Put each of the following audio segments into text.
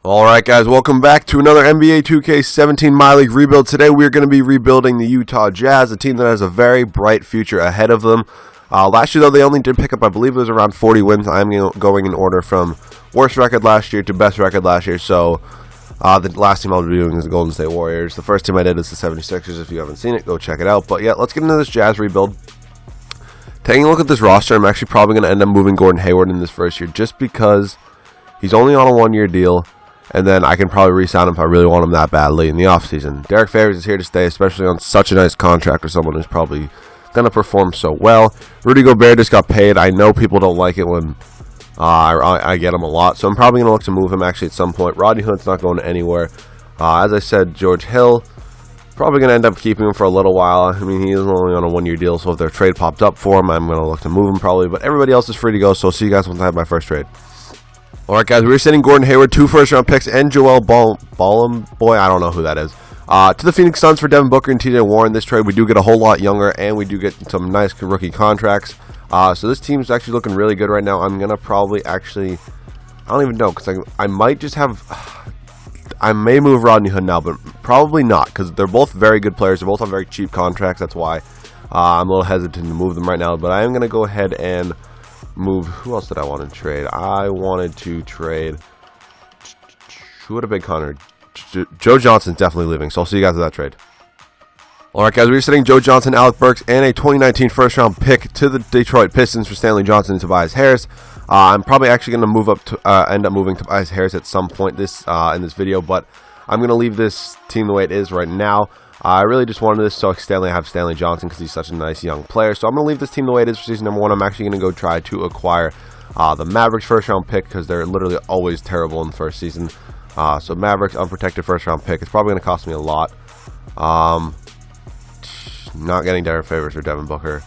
Alright guys, welcome back to another NBA 2K17 Myleague rebuild. Today we are going to be rebuilding the Utah Jazz, a team that has a very bright future ahead of them. Last year though, they only did pick up, I believe it was around 40 wins. I'm going in order from worst record last year to best record last year. So the last team I'll be doing is the Golden State Warriors. The first team I did is the 76ers. If you haven't seen it, go check it out. But yeah, let's get into this Jazz rebuild. Taking a look at this roster, I'm actually probably going to end up moving Gordon Hayward in this first year just because he's only on a one-year deal. And then I can probably re-sign him if I really want him that badly in the offseason. Derek Favors is here to stay, especially on such a nice contract with someone who's probably going to perform so well. Rudy Gobert just got paid. I know people don't like it when I get him a lot, so I'm probably going to look to move him actually at some point. Rodney Hood's not going anywhere. As I said, George Hill, probably going to end up keeping him for a little while. I mean, he is only on a one-year deal, so if their trade popped up for him, I'm going to look to move him probably. But everybody else is free to go, so I'll see you guys once I have my first trade. Alright guys, we're sending Gordon Hayward, 2 first-round picks, and Joel Boy, I don't know who that is, to the Phoenix Suns for Devin Booker and TJ Warren. This trade, we do get a whole lot younger, and we do get some nice rookie contracts. So this team's actually looking really good right now. I'm going to probably actually, I don't even know, because I might just have, I may move Rodney Hood now, but probably not, because they're both very good players. They're both on very cheap contracts. That's why I'm a little hesitant to move them right now, but I am going to go ahead and move. Who else did I want to trade? I wanted to trade. Who would have been Connor? Joe Johnson's definitely leaving, so I'll see you guys at that trade. Alright guys, we're sending Joe Johnson, Alec Burks, and a 2019 first round pick to the Detroit Pistons for Stanley Johnson and Tobias Harris. I'm probably actually going to move up to end up moving Tobias Harris at some point in this video, but I'm going to leave this team the way it is right now. I really just wanted this so I have Stanley Johnson because he's such a nice young player. So I'm going to leave this team the way it is for season number 1. I'm actually going to go try to acquire the Mavericks first round pick because they're literally always terrible in the first season. So Mavericks unprotected first round pick. It's probably going to cost me a lot. Not getting Derek Favors or Devin Booker.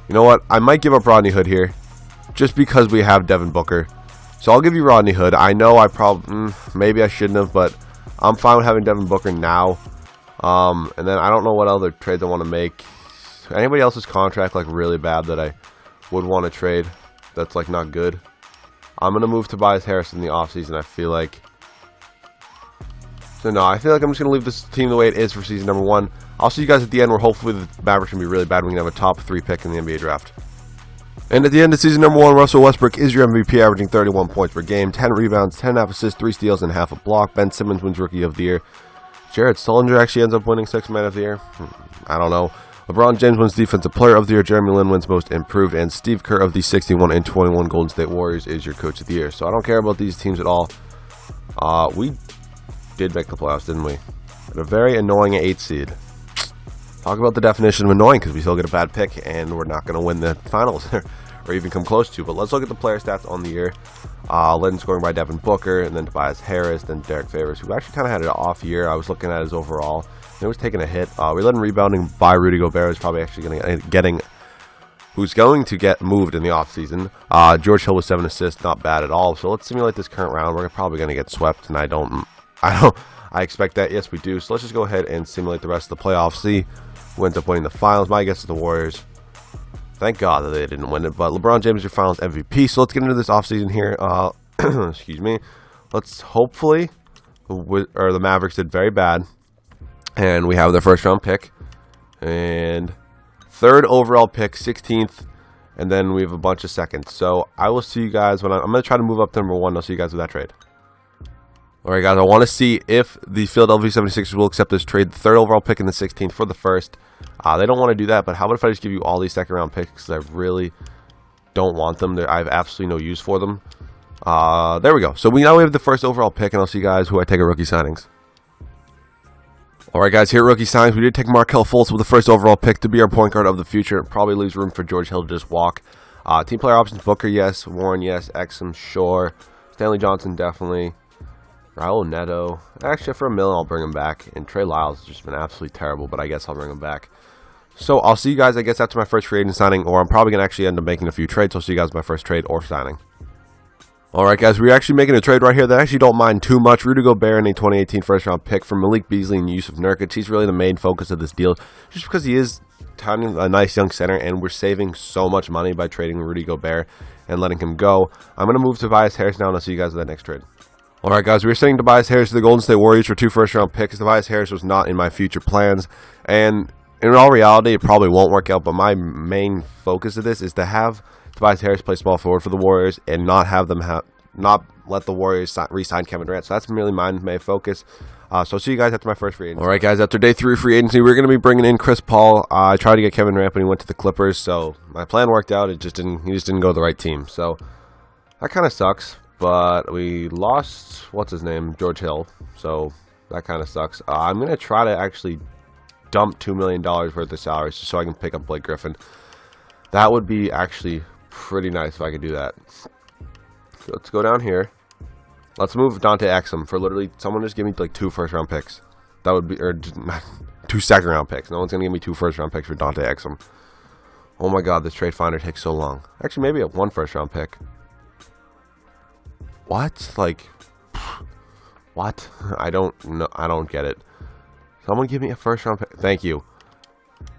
You know what? I might give up Rodney Hood here just because we have Devin Booker. So I'll give you Rodney Hood. I know I probably, maybe I shouldn't have, but I'm fine with having Devin Booker now. And then I don't know what other trades I want to make. Anybody else's contract like really bad that I would want to trade that's like not good? I'm going to move Tobias Harris in the offseason, I feel like. So no, I feel like I'm just going to leave this team the way it is for season number 1. I'll see you guys at the end where hopefully the Mavericks can be really bad. We can have a top 3 pick in the NBA draft. And at the end of season number 1, Russell Westbrook is your MVP, averaging 31 points per game, 10 rebounds, 10.5 assists, 3 steals, and half a block. Ben Simmons wins Rookie of the Year. Jared Sullinger actually ends up winning 6th Man of the Year. I don't know. LeBron James wins Defensive Player of the Year. Jeremy Lin wins Most Improved. And Steve Kerr of the 61 and 21 Golden State Warriors is your Coach of the Year. So I don't care about these teams at all. We did make the playoffs, didn't we? At a very annoying 8 seed. Talk about the definition of annoying because we still get a bad pick and we're not going to win the finals or even come close to. But let's look at the player stats on the year. Led in scoring by Devin Booker, and then Tobias Harris, then Derek Favors, who actually kind of had an off year. I was looking at his overall. It was taking a hit. We led in rebounding by Rudy Gobert, who's probably actually who's going to get moved in the offseason. George Hill with 7 assists, not bad at all. So let's simulate this current round. We're probably going to get swept, and I expect that. Yes, we do. So let's just go ahead and simulate the rest of the playoffs. See who ends up winning the finals. My guess is the Warriors. Thank God that they didn't win it. But LeBron James is your finals MVP. So let's get into this offseason here. Excuse me. Let's hopefully, the Mavericks did very bad. And we have their first round pick. And 3rd overall pick, 16th. And then we have a bunch of seconds. So I will see you guys when I'm going to try to move up to number 1. I'll see you guys with that trade. Alright guys, I want to see if the Philadelphia 76ers will accept this trade. The 3rd overall pick in the 16th for the 1st. They don't want to do that, but how about if I just give you all these 2nd round picks because I really don't want them. I have absolutely no use for them. There we go. So now we have the 1st overall pick, and I'll see you guys who I take at rookie signings. Alright guys, here at rookie signings, we did take Markelle Fultz with the 1st overall pick to be our point guard of the future. It probably leaves room for George Hill to just walk. Team player options, Booker, yes. Warren, yes. Exum, sure. Stanley Johnson, definitely. Raul Neto. Actually, for $1 million, I'll bring him back. And Trey Lyles has just been absolutely terrible, but I guess I'll bring him back. So I'll see you guys, I guess, after my first free agent signing, or I'm probably going to actually end up making a few trades. So I'll see you guys my first trade or signing. Alright guys, we're actually making a trade right here that I actually don't mind too much. Rudy Gobert and a 2018 first round pick for Malik Beasley and Yusuf Nurkic. He's really the main focus of this deal, just because he is a nice young center, and we're saving so much money by trading Rudy Gobert and letting him go. I'm going to move Tobias Harris now, and I'll see you guys in that next trade. Alright guys, we're sending Tobias Harris to the Golden State Warriors for 2 first round picks. Tobias Harris was not in my future plans, and in all reality, it probably won't work out, but my main focus of this is to have Tobias Harris play small forward for the Warriors and not let the Warriors re-sign Kevin Durant. So that's really my main focus. So I'll see you guys after my first free agency. Alright guys, after day 3 free agency, we're going to be bringing in Chris Paul. I tried to get Kevin Durant, but he went to the Clippers, so my plan worked out. He just didn't go to the right team. So that kind of sucks, but we lost, what's his name, George Hill. So that kind of sucks. I'm going to try to actually dump $2 million worth of salaries just so I can pick up Blake Griffin. That would be actually pretty nice if I could do that. So let's go down here. Let's move Dante Exum for literally someone just give me like 2 first round picks. That would be, or 2 second round picks. No one's gonna give me 2 first round picks for Dante Exum. Oh my god, this trade finder takes so long. Actually, maybe a 1 first round pick. What? Like, what? I don't know. I don't get it. Someone give me a first round pick. Thank you.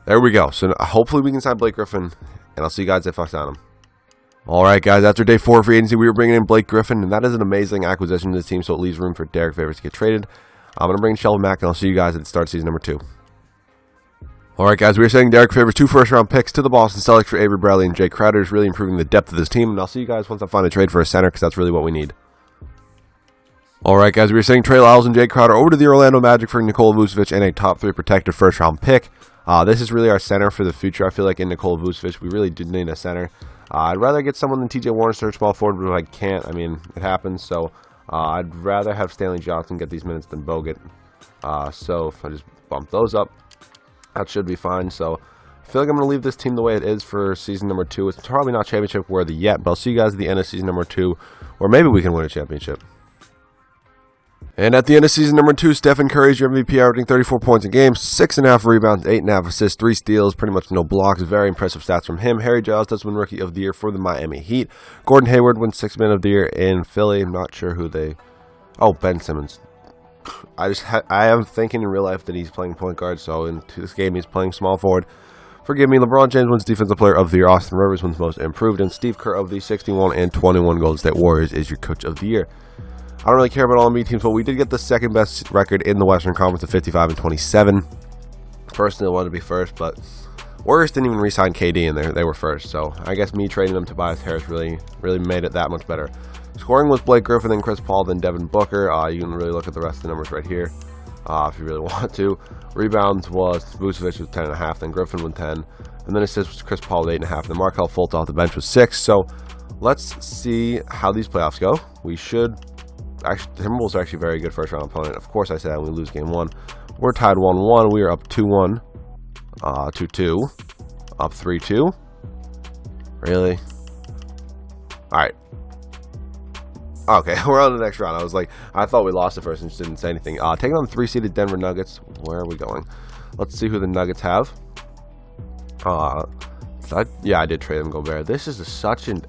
There we go. So hopefully we can sign Blake Griffin, and I'll see you guys if I sign him. Alright guys, after day 4 free agency, we were bringing in Blake Griffin, and that is an amazing acquisition to the team, so it leaves room for Derek Favors to get traded. I'm going to bring in Shelvin Mack, and I'll see you guys at the start of season number 2. Alright guys, we are sending Derek Favors 2 first round picks to the Boston Celtics for Avery Bradley and Jay Crowder, is really improving the depth of this team, and I'll see you guys once I find a trade for a center, because that's really what we need. Alright guys, we are sending Trey Lyles and Jay Crowder over to the Orlando Magic for Nikola Vucevic and a top 3 protected first round pick. This is really our center for the future. I feel like in Nikola Vucevic, we really did need a center. I'd rather get someone than TJ Warren search small forward, but if I can't, I mean, it happens. So I'd rather have Stanley Johnson get these minutes than Bogut. So if I just bump those up, that should be fine. So I feel like I'm going to leave this team the way it is for season number 2. It's probably not championship worthy yet, but I'll see you guys at the end of season number 2, or maybe we can win a championship. And at the end of season number 2, Stephen Curry is your MVP, averaging 34 points a game, 6.5 rebounds, 8.5 assists, 3 steals, pretty much no blocks. Very impressive stats from him. Harry Giles does win Rookie of the Year for the Miami Heat. Gordon Hayward wins 6th Man of the Year in Philly. I'm not sure who they... Oh, Ben Simmons. I am thinking in real life that he's playing point guard, so in this game he's playing small forward. Forgive me. LeBron James wins Defensive Player of the Year. Austin Rivers wins Most Improved. And Steve Kerr of the 61 and 21 Golden State Warriors is your Coach of the Year. I don't really care about all NBA teams, but we did get the second best record in the Western Conference of 55 and 27. Personally, I wanted to be first, but Warriors didn't even re-sign KD, and they were first. So I guess me trading them to Tobias Harris really made it that much better. Scoring was Blake Griffin, then Chris Paul, then Devin Booker. You can really look at the rest of the numbers right here if you really want to. Rebounds was Vucevic with 10.5, then Griffin with 10, and then assists was Chris Paul with 8.5, and then Markelle Fultz off the bench with 6. So let's see how these playoffs go. We should... Actually, the Timberwolves are actually a very good first-round opponent. Of course, I said we lose game 1. We're tied 1-1. We are up 2-1, 2-2, up 3-2. Really? All right. Okay, we're on the next round. I thought we lost the first and just didn't say anything. Taking on the 3-seeded Denver Nuggets. Where are we going? Let's see who the Nuggets have. Yeah, I did trade them Gobert. This is such an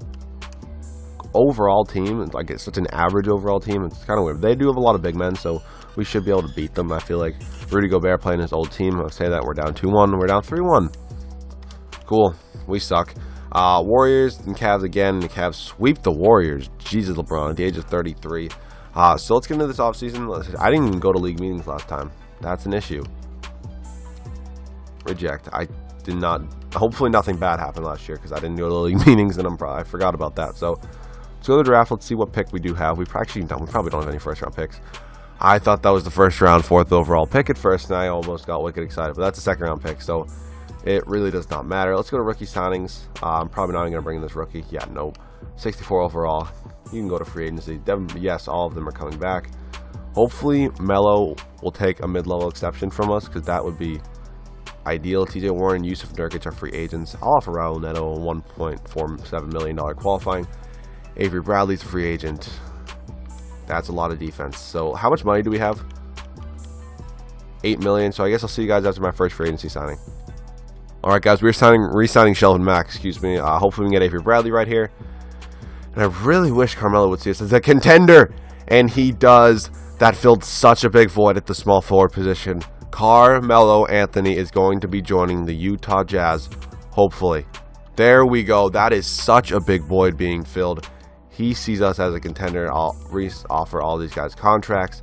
overall team. Like, it's such an average overall team. It's kind of weird. They do have a lot of big men, so we should be able to beat them. I feel like Rudy Gobert playing his old team. I'll say that we're down 2-1. We're down 3-1. Cool. We suck. Warriors and Cavs again. The Cavs sweep the Warriors. Jesus, LeBron at the age of 33. So let's get into this offseason. I didn't even go to league meetings last time. That's an issue. Reject. I did not. Hopefully nothing bad happened last year because I didn't go to league meetings and I forgot about that. So let's go to the draft. Let's see what pick we do have. We probably don't have any first round picks. I thought that was the first round, 4th overall pick at first, and I almost got wicked excited. But that's a second round pick, so it really does not matter. Let's go to rookie signings. I'm probably not even going to bring in this rookie. Yeah, nope. 64 overall. You can go to free agency. Yes, all of them are coming back. Hopefully, Melo will take a mid-level exception from us because that would be ideal. TJ Warren and Yusuf Nurkic are free agents. I'll offer Raul Neto a $1.47 million qualifying. Avery Bradley's a free agent. That's a lot of defense. So how much money do we have? $8 million. So I guess I'll see you guys after my first free agency signing. All right, guys, we're re-signing Shelvin Mack. Excuse me. Hopefully we can get Avery Bradley right here. And I really wish Carmelo would see us as a contender. And he does. That filled such a big void at the small forward position. Carmelo Anthony is going to be joining the Utah Jazz, hopefully. There we go. That is such a big void being filled. He sees us as a contender. I'll offer all these guys contracts.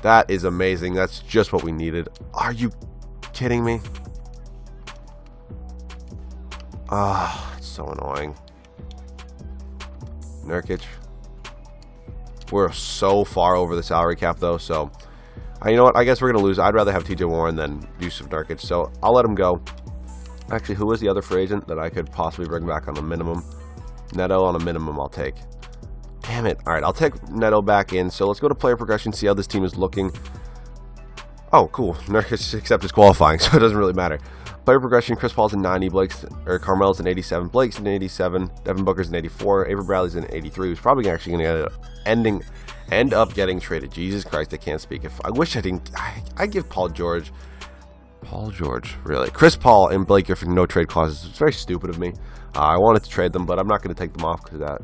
That is amazing. That's just what we needed. Are you kidding me? Ah, it's so annoying. Nurkic. We're so far over the salary cap, though, so you know what? I guess we're going to lose. I'd rather have TJ Warren than Yusuf Nurkic, so I'll let him go. Actually, who was the other free agent that I could possibly bring back on a minimum? Neto on a minimum I'll take. Damn it. All right, I'll take Neto back in, so let's go to player progression, see how this team is looking. Oh, cool. Nurkic accepted qualifying, so it doesn't really matter. Player progression, Chris Paul's in 90, Carmelo's in 87, Blake's in 87, Devin Booker's in 84, Avery Bradley's in 83, who's probably actually going to end up getting traded. Jesus Christ, I can't speak. I wish I didn't. I give Paul George, really. Chris Paul and Blake Griffin no trade clauses. It's very stupid of me. I wanted to trade them, but I'm not going to take them off because that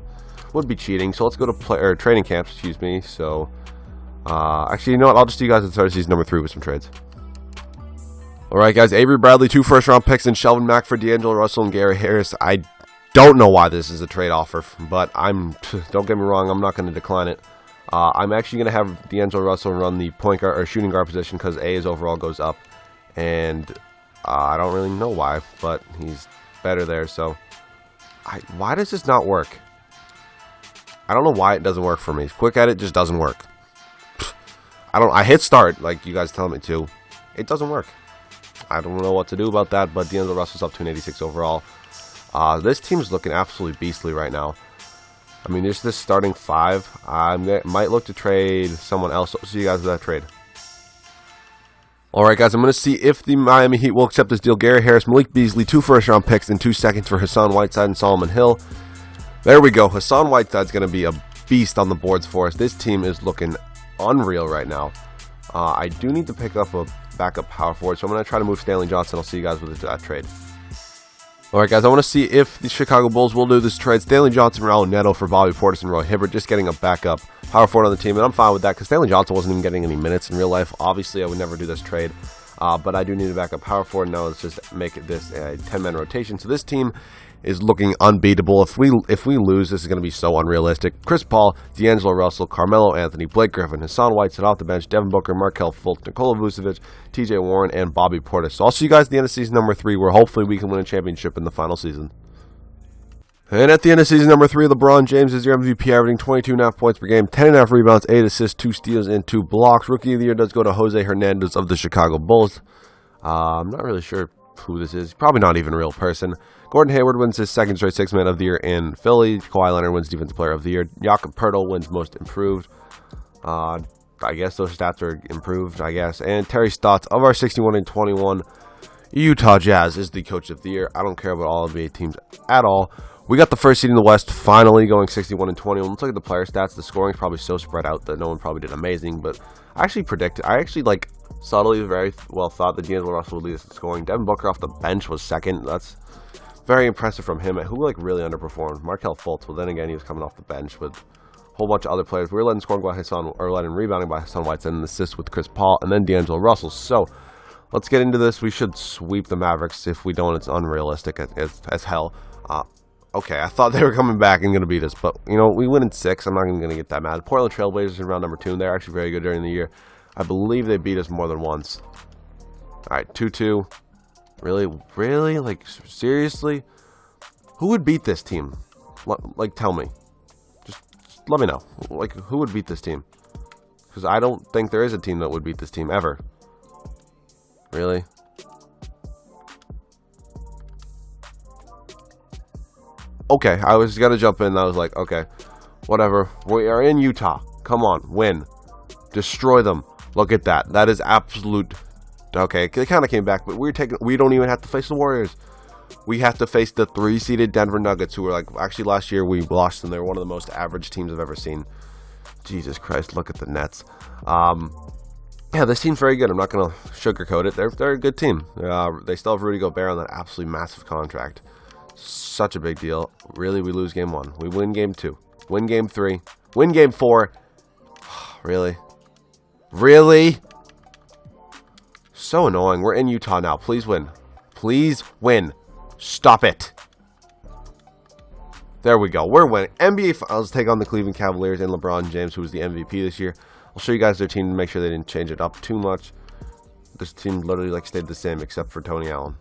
would be cheating. So let's go to training camps, excuse me. So, actually, you know what? I'll just do you guys in start season number 3 with some trades. Alright guys, Avery Bradley, 2 first-round picks, and Shelvin Mack for D'Angelo Russell and Gary Harris. I don't know why this is a trade offer, but don't get me wrong, I'm not going to decline it. I'm actually going to have D'Angelo Russell run the point guard or shooting guard position because A's overall goes up, and I don't really know why, but he's better there. So, why does this not work? I don't know why it doesn't work for me. Quick Edit just doesn't work. I hit start like you guys tell me to. It doesn't work. I don't know what to do about that, but D'Angelo Russell's up to an 86 overall. This team's looking absolutely beastly right now. I mean, there's this starting 5. I might look to trade someone else. So see you guys with that trade. Alright guys, I'm going to see if the Miami Heat will accept this deal. Gary Harris, Malik Beasley, 2 first-round picks, and 2 seconds for Hassan Whiteside and Solomon Hill. There we go. Hassan Whiteside's going to be a beast on the boards for us. This team is looking unreal right now. I do need to pick up a backup power forward, so I'm going to try to move Stanley Johnson. I'll see you guys with that trade. Alright guys, I want to see if the Chicago Bulls will do this trade. Stanley Johnson, Raul Neto for Bobby Portis and Roy Hibbert, just getting a backup power forward on the team, and I'm fine with that because Stanley Johnson wasn't even getting any minutes in real life. Obviously, I would never do this trade, but I do need a backup power forward. Now let's just make this a 10-man rotation. So this team is looking unbeatable. If we lose, this is going to be so unrealistic. Chris Paul, D'Angelo Russell, Carmelo Anthony, Blake Griffin, Hassan Whiteside off the bench, Devin Booker, Markelle Fultz, Nikola Vucevic, TJ Warren, and Bobby Portis. So I'll see you guys at the end of season number 3, where hopefully we can win a championship in the final season. And at the end of season number 3, LeBron James is your MVP, averaging 22.5 points per game, 10.5 rebounds, 8 assists, 2 steals, and 2 blocks. Rookie of the year does go to Jose Hernandez of the Chicago Bulls. I'm not really sure who this is. Probably not even a real person. Gordon Hayward wins his 2nd straight 6-man of the year in Philly. Kawhi Leonard wins Defensive Player of the Year. Jakob Poeltl wins Most Improved. I guess those stats are improved, I guess. And Terry Stotts of our 61-21 Utah Jazz is the Coach of the Year. I don't care about all NBA teams at all. We got the first seed in the West finally going 61-21. Let's look at the player stats. The scoring is probably so spread out that no one probably did amazing, but I actually subtly very well thought that D'Angelo Russell would lead us in scoring. Devin Booker off the bench was 2nd. That's very impressive from him. Who really underperformed? Markelle Fultz. Well, then again, he was coming off the bench with a whole bunch of other players. We were letting scoring by letting rebounding by Hassan Whiteside and assists with Chris Paul, and then D'Angelo Russell. So let's get into this. We should sweep the Mavericks. If we don't, it's unrealistic as hell. Okay, I thought they were coming back and going to beat us, but we win in 6. I'm not even going to get that mad. Portland Trailblazers in round number 2, and they're actually very good during the year. I believe they beat us more than once. Alright, 2-2. Really? Like, seriously? Who would beat this team? Like, tell me. Just let me know. Like, who would beat this team? Because I don't think there is a team that would beat this team ever. Really? Okay, I was going to jump in. I was like, okay, whatever. We are in Utah. Come on, win. Destroy them. Look at that. That is absolute. Okay, they kind of came back, but we don't even have to face the Warriors. We have to face the 3-seeded Denver Nuggets, who were actually last year we lost them. They were one of the most average teams I've ever seen. Jesus Christ, look at the Nets. Yeah, this team's very good. I'm not going to sugarcoat it. They're a good team. They still have Rudy Gobert on that absolutely massive contract. Such a big deal. Really, we lose game 1. We win game 2. Win game 3. Win game 4. Really? Really? So annoying. We're in Utah now. Please win. Please win. Stop it. There we go. We're winning. NBA Finals take on the Cleveland Cavaliers and LeBron James, who was the MVP this year. I'll show you guys their team to make sure they didn't change it up too much. This team literally like stayed the same except for Tony Allen.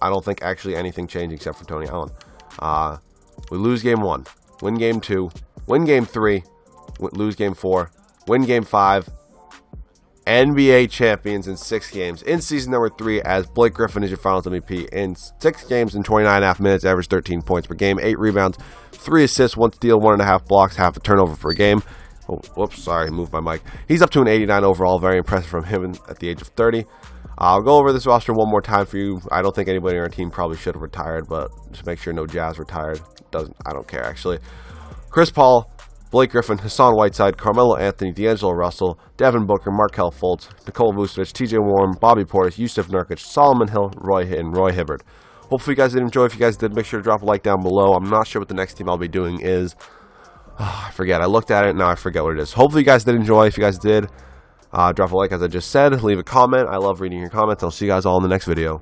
I don't think actually anything changed except for Tony Allen. We lose game 1. Win game 2. Win game 3. Lose game 4. Win game 5. NBA champions in 6 games in season number 3 as Blake Griffin is your finals MVP in 6 games in 29.5 minutes, averaged 13 points per game, 8 rebounds, 3 assists, 1 steal, 1.5 blocks, half a turnover per game. Oh, whoops, sorry, moved my mic. He's up to an 89 overall, very impressive from him at the age of 30. I'll go over this roster one more time for you. I don't think anybody on our team probably should have retired, but just make sure no Jazz retired. I don't care, actually. Chris Paul, Blake Griffin, Hassan Whiteside, Carmelo Anthony, D'Angelo Russell, Devin Booker, Markelle Fultz, Nikola Vucevic, TJ Warren, Bobby Portis, Yusuf Nurkic, Solomon Hill, Roy Hibbert. Hopefully you guys did enjoy. If you guys did, make sure to drop a like down below. I'm not sure what the next team I'll be doing is. I forget. I looked at it, now I forget what it is. Hopefully you guys did enjoy. If you guys did, drop a like as I just said. Leave a comment. I love reading your comments. I'll see you guys all in the next video.